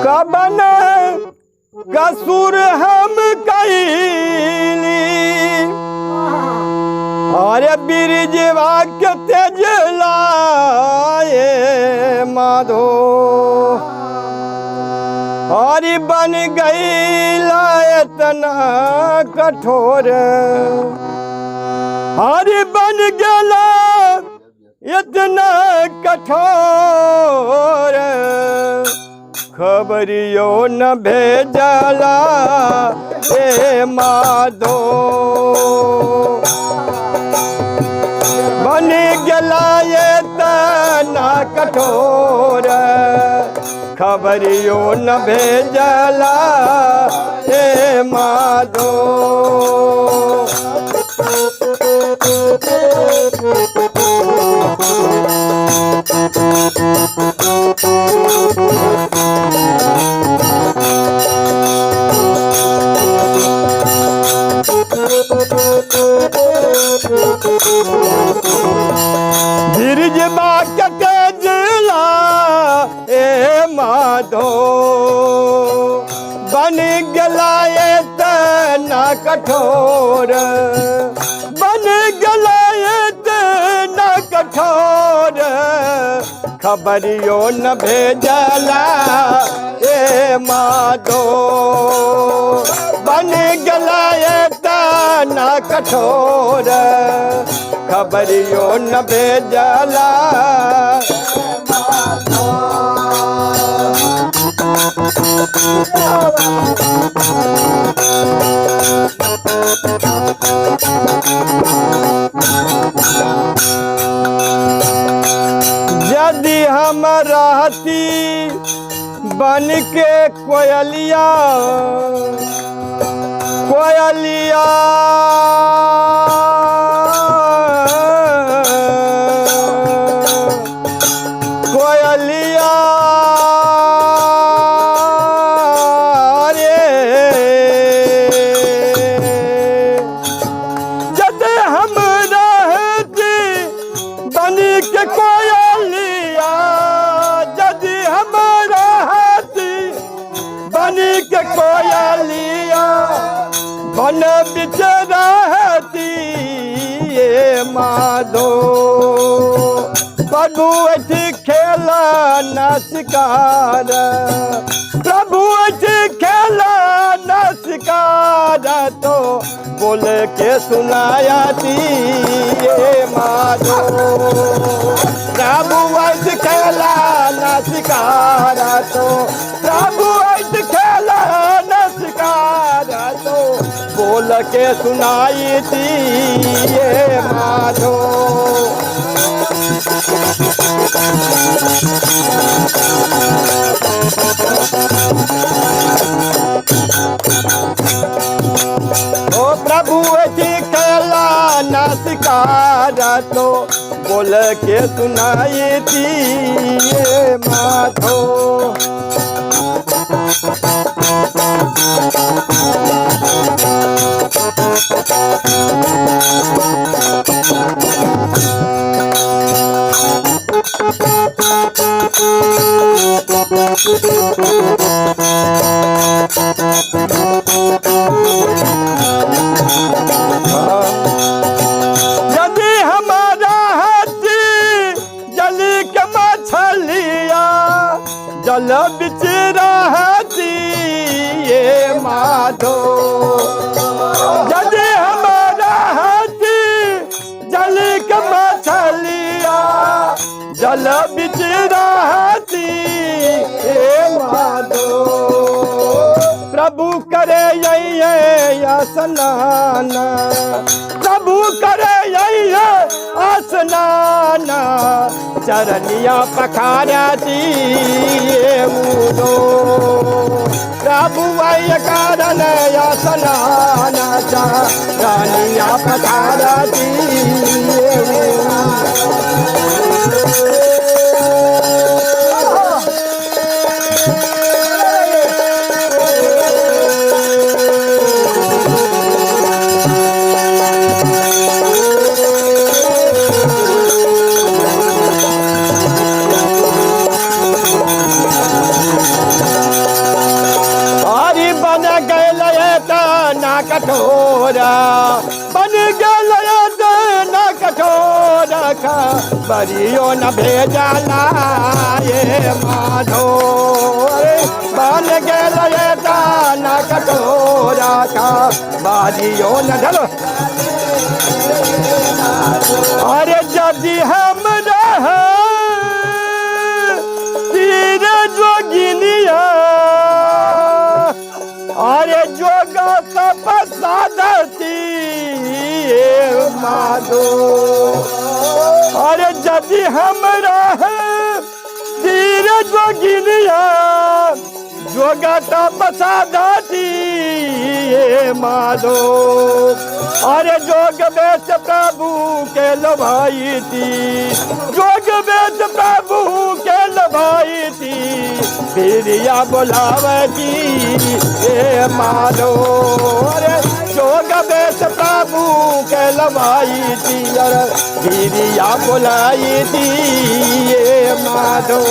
Cubbon कसूर हम कैली अरे ब्रिज वाक्य तेजला माधो हरि बन गई इतना कठोर हरि बन गया इतना कठोर खबरियो न भेजला ए माधो बन गया इतना कठोर खबरियो न भेजला ए माधो गिरिज बाक्य तेजला ए माधो बन गया इतना कठोर बन गया इतना कठोर खबरियो न भेजला ए माधो बन गया इतना कठोर खबरियो न भेजला यदि हम रहती बन के कोयलिया कोयलिया कोयलिया रे जब हम रहती बन के कोयलिया यदि हम रहती बन के कोयलिया बन बिच रहती ये माधो प्रभु अथी खेला न शिकार प्रभु अथी खेला न शिकार तो बोल के सुनाया थी ये माधो प्रभु अथी खेला न शिकार तो प्रभु अथी खेला न शिकार तो बोल के सुनाई थी ये माधो ओ प्रभु अथी खेला न शिकार तो बोल के सुनाई थी ये माधो यदि हमारा हाथी जली के मछलिया जल बिच रहती ये माधो यदि हमारा हाथी जली के मछलिया जल बिच रहती ये माधो प्रभु करे यही स्नान प्रभु करे यही स्नान चरनिया पखारती मुदो प्रभु वही कारण स्नान चरनिया पखारती बन गल न कठोर बरियो न भेजला ये माधो बन गल न कठोर बरियो न चलो अरे जदि हम रह तीर जोगिनिया अरे जोगा तपस्या धरती माधो अरे जदि हम रह तीर जोगिनिया जोगा तपस्या धरती माधो अरे जोग बेच प्रभु के लभाई थी जोग बेच प्रभु के लभाई थी फिरिया बुलावती ए माधो अरे जोग बेच प्रभु के लभाई थी अरे फिरिया बुलाई थी ए माधो